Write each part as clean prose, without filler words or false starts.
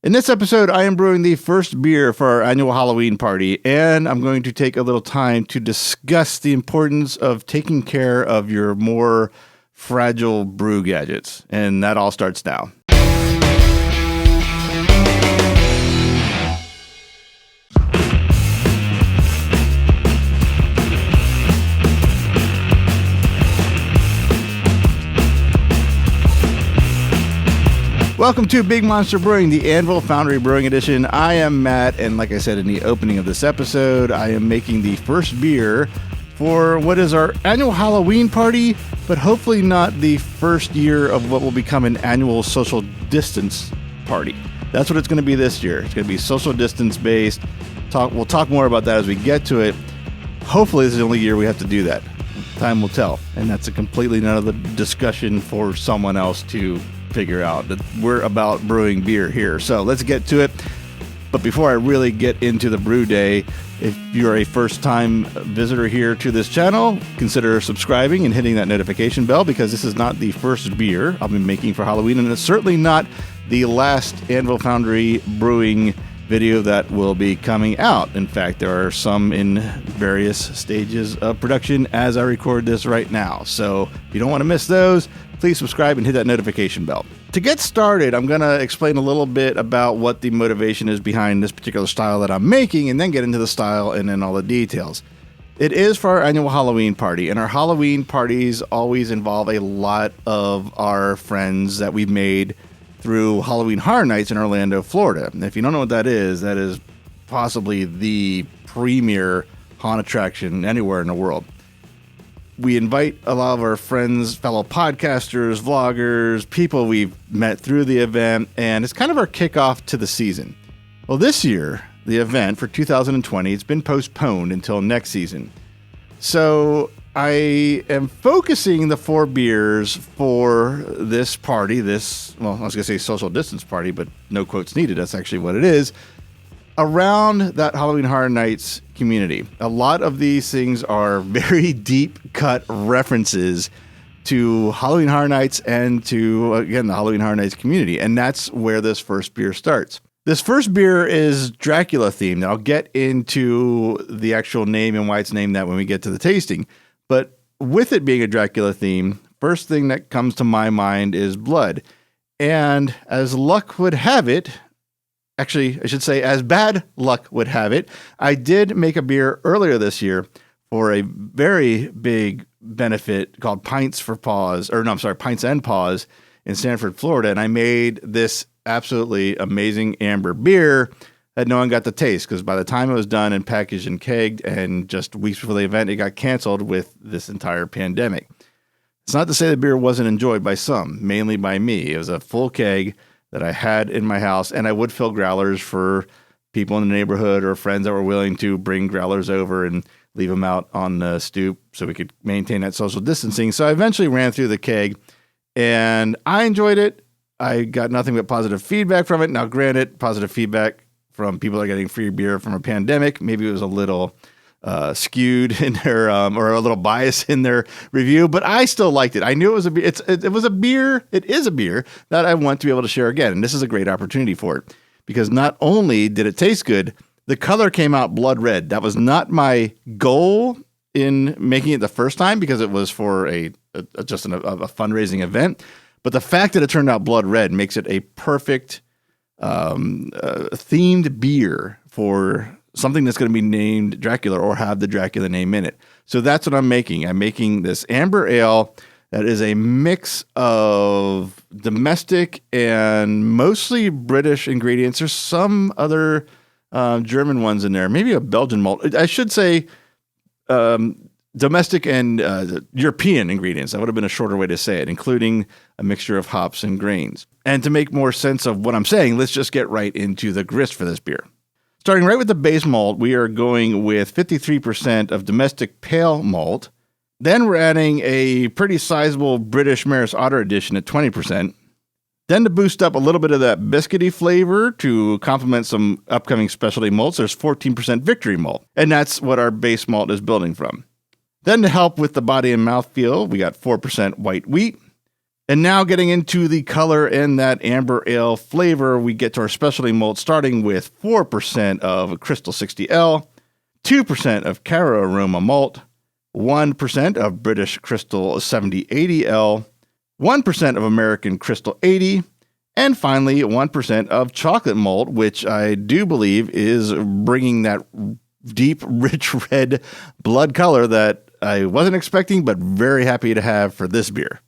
In this episode, I am brewing the first beer for our annual Halloween party, and I'm going to take a little time to discuss the importance of taking care of your more fragile brew gadgets. And that all starts now. Welcome to Big Monster Brewing, the Anvil Foundry Brewing Edition. I am Matt, and like I said in the opening of this episode, I am making the first beer for what is our annual Halloween party, but hopefully not the first year of what will become an annual social distance party. That's what it's going to be this year. It's going to be social distance based. We'll talk more about that as we get to it. Hopefully this is the only year we have to do that. Time will tell, and that's a completely another discussion for someone else to figure out. That we're about brewing beer here, so let's get to it. But before I really get into the brew day, if you're a first-time visitor here to this channel, consider subscribing and hitting that notification bell, because this is not the first beer I'll be making for Halloween, and it's certainly not the last Anvil Foundry brewing video that will be coming out. In fact, there are some in various stages of production as I record this right now. So if you don't want to miss those, please subscribe and hit that notification bell. To get started, I'm going to explain a little bit about what the motivation is behind this particular style that I'm making, and then get into the style and then all the details. It is for our annual Halloween party, and our Halloween parties always involve a lot of our friends that we've made through Halloween Horror Nights in Orlando, Florida. And if you don't know what that is possibly the premier haunt attraction anywhere in the world. We invite a lot of our friends, fellow podcasters, vloggers, people we've met through the event, and it's kind of our kickoff to the season. Well, this year, the event for 2020, it's been postponed until next season. So I am focusing the 4 beers for this party, I was going to say social distance party, but no quotes needed. That's actually what it is. Around that Halloween Horror Nights community. A lot of these things are very deep cut references to Halloween Horror Nights and to, again, the Halloween Horror Nights community. And that's where this first beer starts. This first beer is Dracula themed. I'll get into the actual name and why it's named that when we get to the tasting. But with it being a Dracula theme, first thing that comes to my mind is blood. And as luck would have it, actually, I should say, as bad luck would have it, I did make a beer earlier this year for a very big benefit called Pints and Paws in Sanford, Florida. And I made this absolutely amazing amber beer that no one got to taste, because by the time it was done and packaged and kegged, and just weeks before the event, it got canceled with this entire pandemic. It's not to say the beer wasn't enjoyed by some, mainly by me. It was a full keg that I had in my house, and I would fill growlers for people in the neighborhood or friends that were willing to bring growlers over and leave them out on the stoop so we could maintain that social distancing. So I eventually ran through the keg, and I enjoyed it. I got nothing but positive feedback from it. Now, granted, positive feedback from people that are getting free beer from a pandemic, maybe it was a little skewed in their or a little bias in their review, but I still liked it. I knew it was a beer. It was a beer. It is a beer that I want to be able to share again, and this is a great opportunity for it, because not only did it taste good, the color came out blood red. That was not my goal in making it the first time, because it was for a fundraising event. But the fact that it turned out blood red makes it a perfect themed beer for something that's going to be named Dracula or have the Dracula name in it. So that's what I'm making. I'm making this amber ale that is a mix of domestic and mostly British ingredients. There's some other German ones in there, maybe a Belgian malt. I should say domestic and European ingredients. That would have been a shorter way to say it, including a mixture of hops and grains. And to make more sense of what I'm saying, let's just get right into the grist for this beer. Starting right with the base malt, we are going with 53% of domestic pale malt. Then we're adding a pretty sizable British Maris Otter edition at 20%. Then to boost up a little bit of that biscuity flavor to complement some upcoming specialty malts, there's 14% Victory malt. And that's what our base malt is building from. Then to help with the body and mouthfeel, we got 4% white wheat. And now getting into the color and that amber ale flavor, we get to our specialty malt starting with 4% of Crystal 60L, 2% of Caro Aroma malt, 1% of British Crystal 7080L, 1% of American Crystal 80, and finally 1% of chocolate malt, which I do believe is bringing that deep, rich red blood color that I wasn't expecting, but very happy to have for this beer.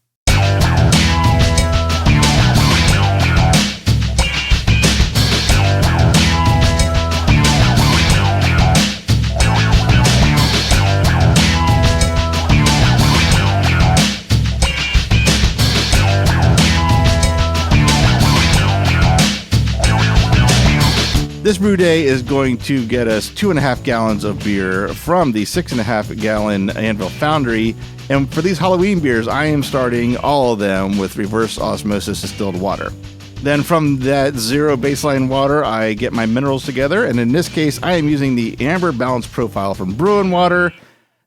This brew day is going to get us 2.5 gallons of beer from the 6.5 gallon Anvil Foundry. And for these Halloween beers, I am starting all of them with reverse osmosis distilled water. Then from that zero baseline water, I get my minerals together. And in this case, I am using the amber balance profile from Brewing water.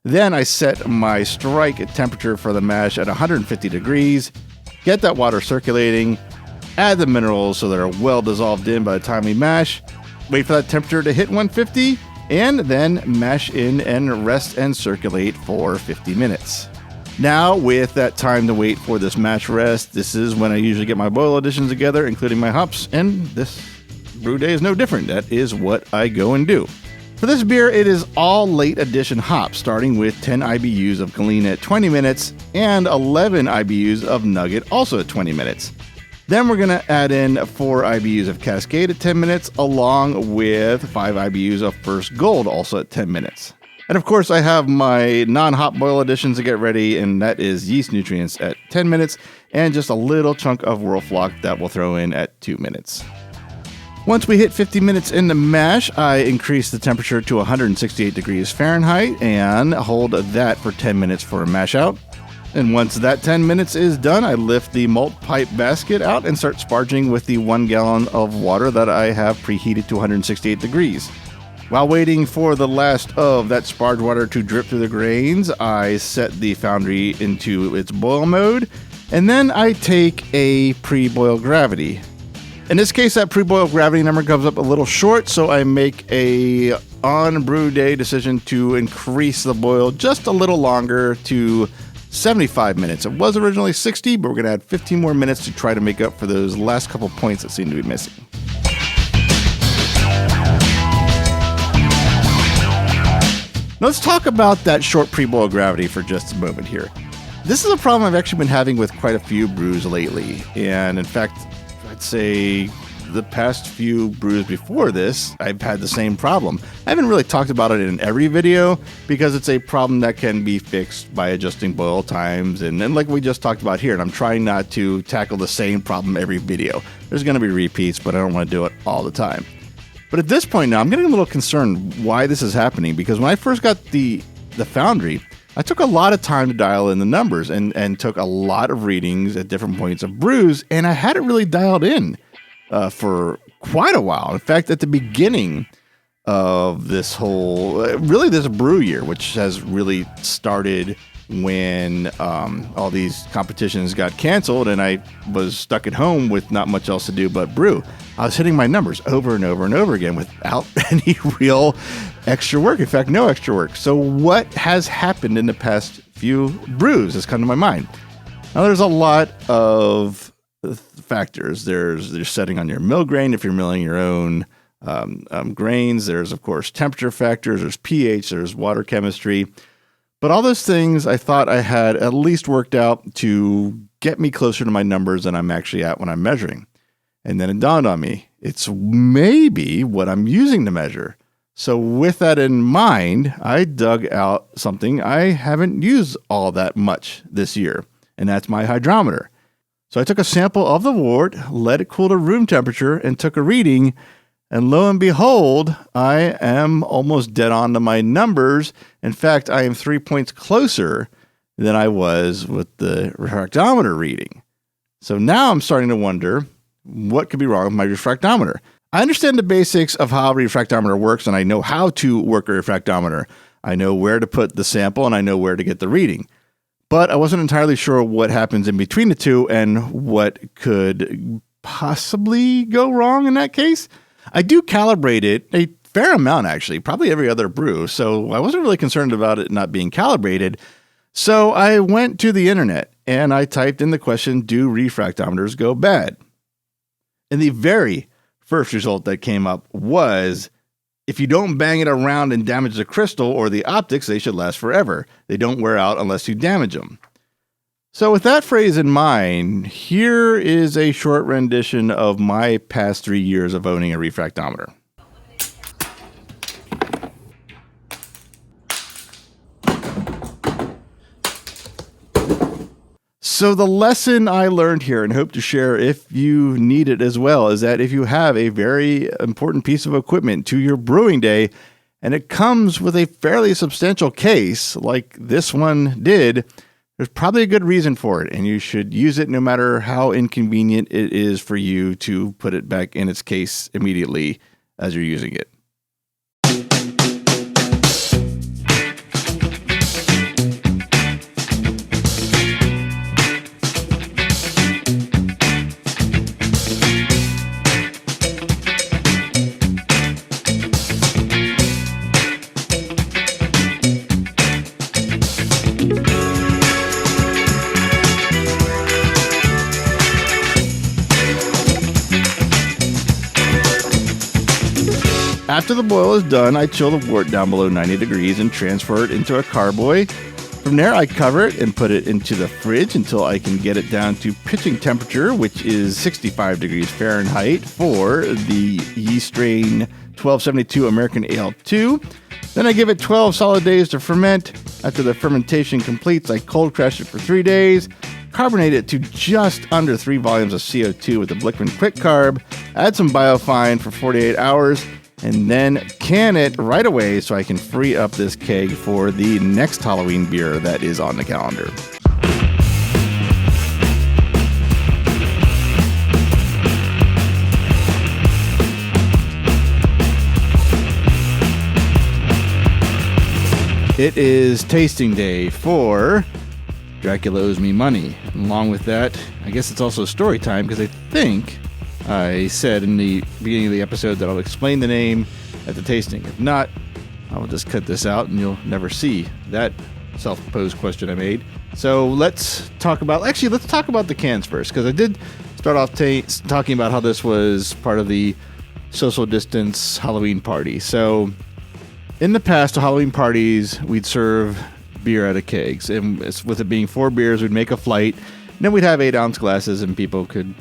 Then I set my strike temperature for the mash at 150 degrees, get that water circulating, add the minerals so they're well dissolved in by the time we mash, wait for that temperature to hit 150, and then mash in and rest and circulate for 50 minutes. Now, with that time to wait for this mash rest, this is when I usually get my boil additions together, including my hops, and this brew day is no different. That is what I go and do. For this beer, it is all late addition hops, starting with 10 IBUs of Galena at 20 minutes and 11 IBUs of Nugget, also at 20 minutes. Then we're going to add in 4 IBUs of Cascade at 10 minutes, along with 5 IBUs of First Gold, also at 10 minutes. And of course, I have my non-hop boil additions to get ready, and that is Yeast Nutrients at 10 minutes, and just a little chunk of Whirlfloc that we'll throw in at 2 minutes. Once we hit 50 minutes in the mash, I increase the temperature to 168 degrees Fahrenheit and hold that for 10 minutes for a mash out. And once that 10 minutes is done, I lift the malt pipe basket out and start sparging with the 1 gallon of water that I have preheated to 168 degrees. While waiting for the last of that sparge water to drip through the grains, I set the Foundry into its boil mode, and then I take a pre-boil gravity. In this case, that pre-boil gravity number comes up a little short, so I make a on brew day decision to increase the boil just a little longer to 75 minutes. It was originally 60, but we're going to add 15 more minutes to try to make up for those last couple points that seem to be missing. Now let's talk about that short pre-boil gravity for just a moment here. This is a problem I've actually been having with quite a few brews lately. And in fact, I'd say the past few brews before this, I've had the same problem. I haven't really talked about it in every video because it's a problem that can be fixed by adjusting boil times and like we just talked about here. And I'm trying not to tackle the same problem every video. There's going to be repeats, but I don't want to do it all the time. But at this point now, I'm getting a little concerned why this is happening, because when I first got the Foundry, I took a lot of time to dial in the numbers and took a lot of readings at different points of brews, and I had it really dialed in for quite a while. In fact, at the beginning of this whole, really this brew year, which has really started when all these competitions got canceled and I was stuck at home with not much else to do but brew, I was hitting my numbers over and over and over again without any real extra work. In fact, no extra work. So what has happened in the past few brews has come to my mind. Now, there's a lot of factors. There's setting on your mill grain if you're milling your own grains. There's, of course, temperature factors. There's pH. There's water chemistry. But all those things I thought I had at least worked out to get me closer to my numbers than I'm actually at when I'm measuring. And then it dawned on me, it's maybe what I'm using to measure. So with that in mind, I dug out something I haven't used all that much this year, and that's my hydrometer. So I took a sample of the wort, let it cool to room temperature, and took a reading. And lo and behold, I am almost dead on to my numbers. In fact, I am 3 points closer than I was with the refractometer reading. So now I'm starting to wonder what could be wrong with my refractometer. I understand the basics of how a refractometer works, and I know how to work a refractometer. I know where to put the sample, and I know where to get the reading. but I wasn't entirely sure what happens in between the two and what could possibly go wrong in that case. I do calibrate it a fair amount, actually, probably every other brew, so I wasn't really concerned about it not being calibrated. So I went to the internet and I typed in the question, do refractometers go bad? And the very first result that came up was, if you don't bang it around and damage the crystal or the optics, they should last forever. They don't wear out unless you damage them. So with that phrase in mind, here is a short rendition of my past 3 years of owning a refractometer. So the lesson I learned here and hope to share if you need it as well is that if you have a very important piece of equipment to your brewing day and it comes with a fairly substantial case like this one did, there's probably a good reason for it, and you should use it no matter how inconvenient it is for you to put it back in its case immediately as you're using it. After the boil is done, I chill the wort down below 90 degrees and transfer it into a carboy. From there, I cover it and put it into the fridge until I can get it down to pitching temperature, which is 65 degrees Fahrenheit for the yeast strain 1272 American Ale 2. Then I give it 12 solid days to ferment. After the fermentation completes, I cold crash it for 3 days, carbonate it to just under 3 volumes of CO2 with a Blickman Quick Carb, add some biofine for 48 hours, and then can it right away so I can free up this keg for the next Halloween beer that is on the calendar. It is tasting day for Dracula Owes Me Money. And along with that, I guess it's also story time because I think I said in the beginning of the episode that I'll explain the name at the tasting. If not, I will just cut this out and you'll never see that self-posed question I made. So let's talk about the cans first, because I did start off talking about how this was part of the social distance Halloween party. So in the past, to Halloween parties, we'd serve beer out of kegs. And with it being 4 beers, we'd make a flight. And then we'd have 8-ounce glasses and people could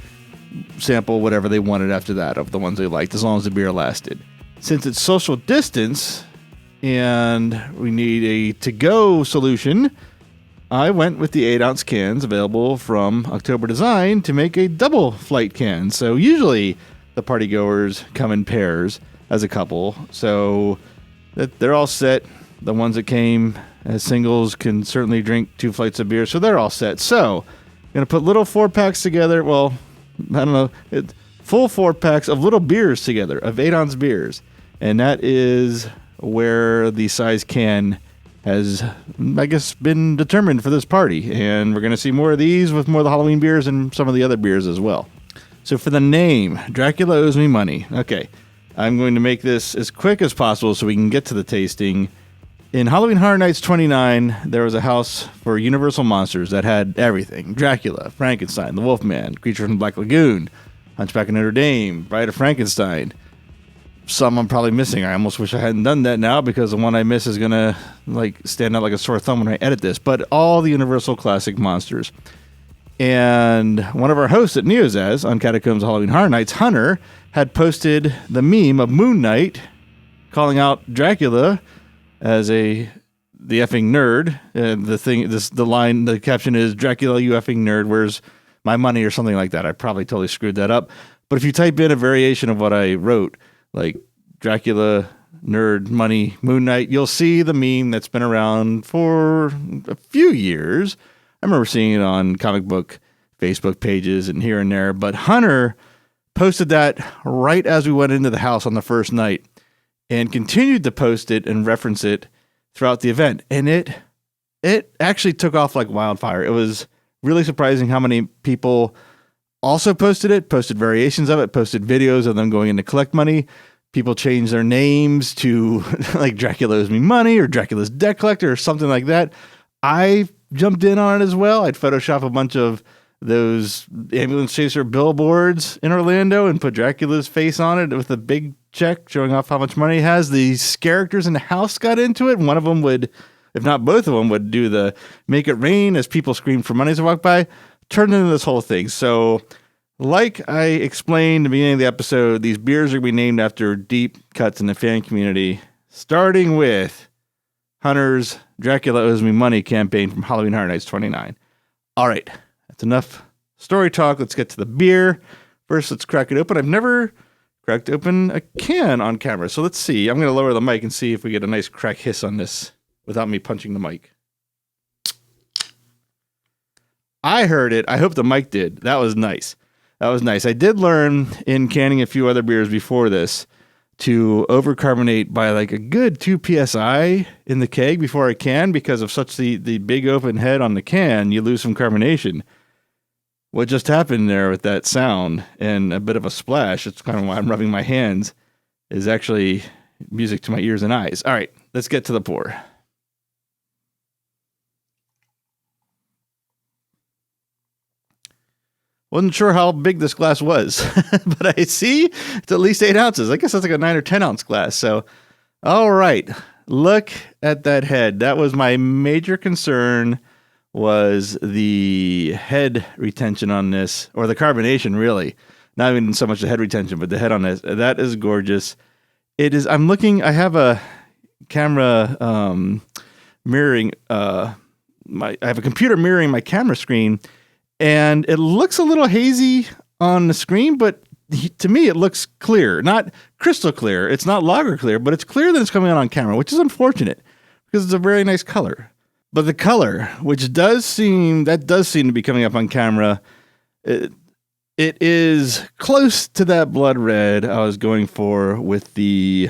sample whatever they wanted after that of the ones they liked, as long as the beer lasted. Since it's social distance and we need a to-go solution, I went with the 8-ounce cans available from October Design to make a double flight can. So usually the party goers come in pairs as a couple, so that they're all set. The ones that came as singles can certainly drink 2 flights of beer, so they're all set. So I'm going to put little 4-packs together. Well, I don't know, full 4-packs of little beers together, of 8-ounce beers. And that is where the size can has, I guess, been determined for this party. And we're going to see more of these with more of the Halloween beers and some of the other beers as well. So for the name, Dracula Owes Me Money. Okay, I'm going to make this as quick as possible so we can get to the tasting. In Halloween Horror Nights 29, there was a house for Universal Monsters that had everything. Dracula, Frankenstein, the Wolfman, Creature from the Black Lagoon, Hunchback of Notre Dame, Bride of Frankenstein. Some I'm probably missing. I almost wish I hadn't done that now because the one I miss is going to stand out like a sore thumb when I edit this. But all the Universal classic monsters. And one of our hosts at Neozaz on Catacombs Halloween Horror Nights, Hunter, had posted the meme of Moon Knight calling out Dracula as the effing nerd. The caption is, Dracula, you effing nerd, where's my money, or something like that. I probably totally screwed that up. But if you type in a variation of what I wrote, like Dracula, nerd, money, Moon Knight, you'll see the meme that's been around for a few years. I remember seeing it on comic book Facebook pages and here and there. But Hunter posted that right as we went into the house on the first night, and continued to post it and reference it throughout the event. And it it actually took off like wildfire. It was really surprising how many people also posted variations of it, posted videos of them going in to collect money. People changed their names to like Dracula owes me money or Dracula's debt collector or something like that. I jumped in on it as well. I'd Photoshop a bunch of those ambulance chaser billboards in Orlando and put Dracula's face on it with a big check showing off how much money he has. These characters in the house got into it. One of them would, if not both of them, would do the make it rain as people screamed for money as they walk by. Turned into this whole thing. So like I explained at the beginning of the episode, these beers are going to be named after deep cuts in the fan community, starting with Hunter's Dracula Owes Me Money campaign from Halloween Horror Nights 29. All right, that's enough story talk. Let's get to the beer. First, let's crack it open. I've never cracked open a can on camera, so let's see. I'm going to lower the mic and see if we get a nice crack hiss on this without me punching the mic. I heard it. I hope the mic did. That was nice. I did learn in canning a few other beers before this to overcarbonate by like a good 2 psi in the keg before I can, because of such the big open head on the can, you lose some carbonation. What just happened there with that sound and a bit of a splash, it's kind of why I'm rubbing my hands, is actually music to my ears and eyes. All right, let's get to the pour. Wasn't sure how big this glass was, but I see it's at least 8 ounces. I guess that's like a 9 or 10 ounce glass. So, all right, look at that head. That was my major concern, was the head retention on this, or the carbonation, really. Not even so much the head retention, but the head on this. That is gorgeous. It is. I'm looking. I have a camera mirroring. I have a computer mirroring my camera screen. And it looks a little hazy on the screen, but to me, it looks clear. Not crystal clear. It's not lager clear, but it's clear that it's coming out on camera, which is unfortunate because it's a very nice color. But the color, which does seem to be coming up on camera, it is close to that blood red I was going for with the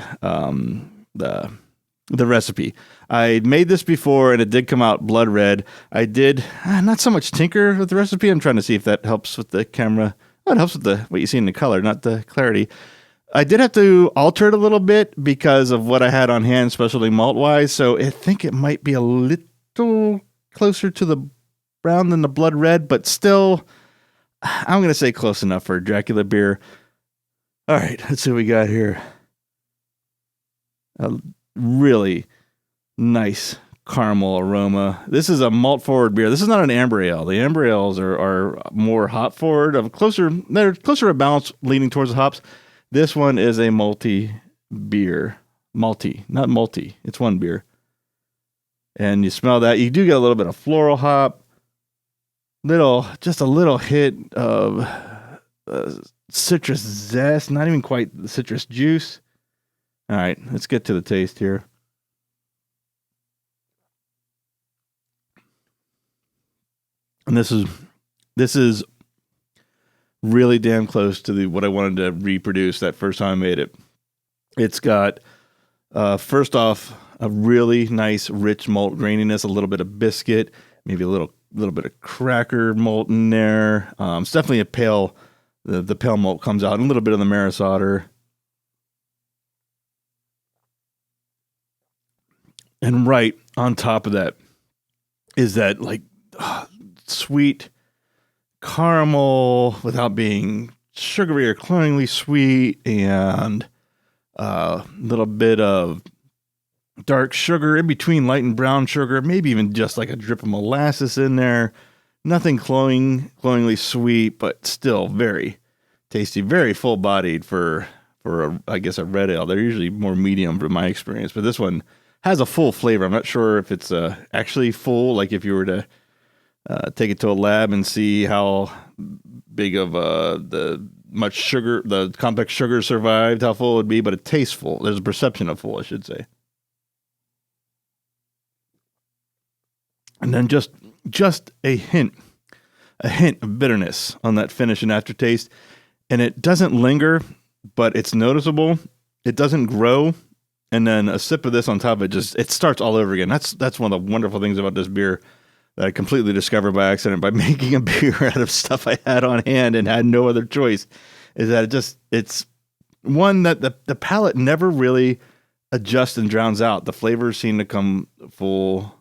recipe. I made this before and it did come out blood red. I did not so much tinker with the recipe. I'm trying to see if that helps with the camera. Oh, it helps with what you see in the color, not the clarity. I did have to alter it a little bit because of what I had on hand, especially malt wise. So I think it might be a little closer to the brown than the blood red, but still, I'm going to say close enough for a Dracula beer. All right, let's see what we got here. Really nice caramel aroma. This is a malt forward beer. This is not an amber ale. The amber ales are more hop forward, they're closer to balance, leaning towards the hops. This one is a malty beer. Malty, not malty. It's one beer. And you smell that. You do get a little bit of floral hop. Just a little hit of citrus zest. Not even quite the citrus juice. All right, let's get to the taste here. And this is really damn close to what I wanted to reproduce that first time I made it. It's got, first off, a really nice rich malt graininess, a little bit of biscuit, maybe a little bit of cracker malt in there. It's definitely a pale. The pale malt comes out, and a little bit of the Maris Otter. And right on top of that is that like sweet caramel without being sugary or cloyingly sweet, and a little bit of dark sugar in between light and brown sugar, maybe even just like a drip of molasses in there. Nothing cloyingly sweet, but still very tasty, very full bodied for I guess a red ale. They're usually more medium from my experience, but this one has a full flavor. I'm not sure if it's actually full, like if you were to take it to a lab and see how big of the complex sugar survived, how full it would be, but it tastes full. There's a perception of full, I should say. And then just a hint of bitterness on that finish and aftertaste. And it doesn't linger, but it's noticeable. It doesn't grow. and then a sip of this on top of it, it starts all over again. That's one of the wonderful things about this beer that I completely discovered by accident by making a beer out of stuff I had on hand and had no other choice, is that it's one that the palate never really adjusts and drowns out. The flavors seem to come full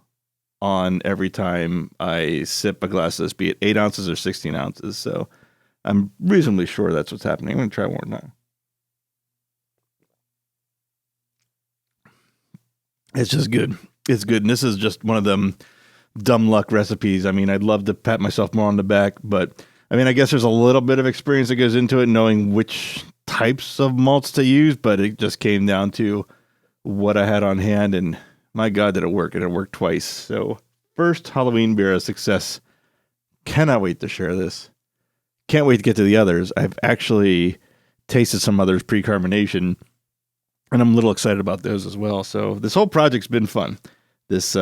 on every time I sip a glass of this, be it 8 ounces or 16 ounces. So I'm reasonably sure that's what's happening. I'm going to try one now. It's just good. It's good. And this is just one of them dumb luck recipes. I mean, I'd love to pat myself more on the back, but I mean, I guess there's a little bit of experience that goes into it, knowing which types of malts to use, but it just came down to what I had on hand, and my God, did it work, and it worked twice. So first Halloween beer, a success. Cannot wait to share this. Can't wait to get to the others. I've actually tasted some others pre-carbonation, and I'm a little excited about those as well. So this whole project's been fun. This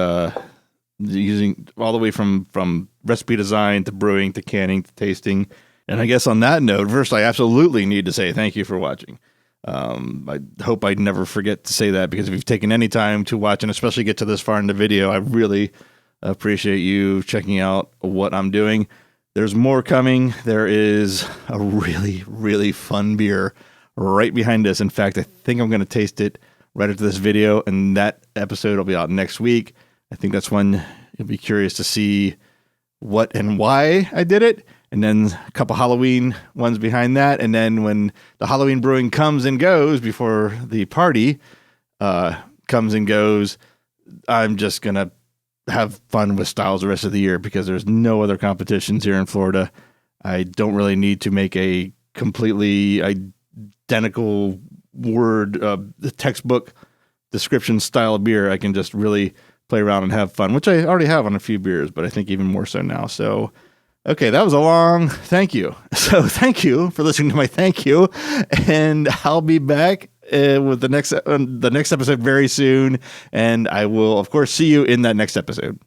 using all the way from recipe design to brewing to canning to tasting. And I guess on that note, first, I absolutely need to say thank you for watching. I hope I never forget to say that, because if you've taken any time to watch and especially get to this far in the video, I really appreciate you checking out what I'm doing. There's more coming. There is a really, really fun beer right behind us. In fact, I think I'm going to taste it right after this video, and that episode will be out next week. I think that's when you'll be curious to see what and why I did it. And then a couple Halloween ones behind that. And then when the Halloween brewing comes and goes before the party comes and goes, I'm just going to have fun with styles the rest of the year, because there's no other competitions here in Florida. I don't really need to make a completely identical word, the textbook description style of beer. I can just really play around and have fun, which I already have on a few beers, but I think even more so now. So, okay, that was a long thank you. So thank you for listening to my thank you, and I'll be back with the next episode very soon, and I will, of course, see you in that next episode.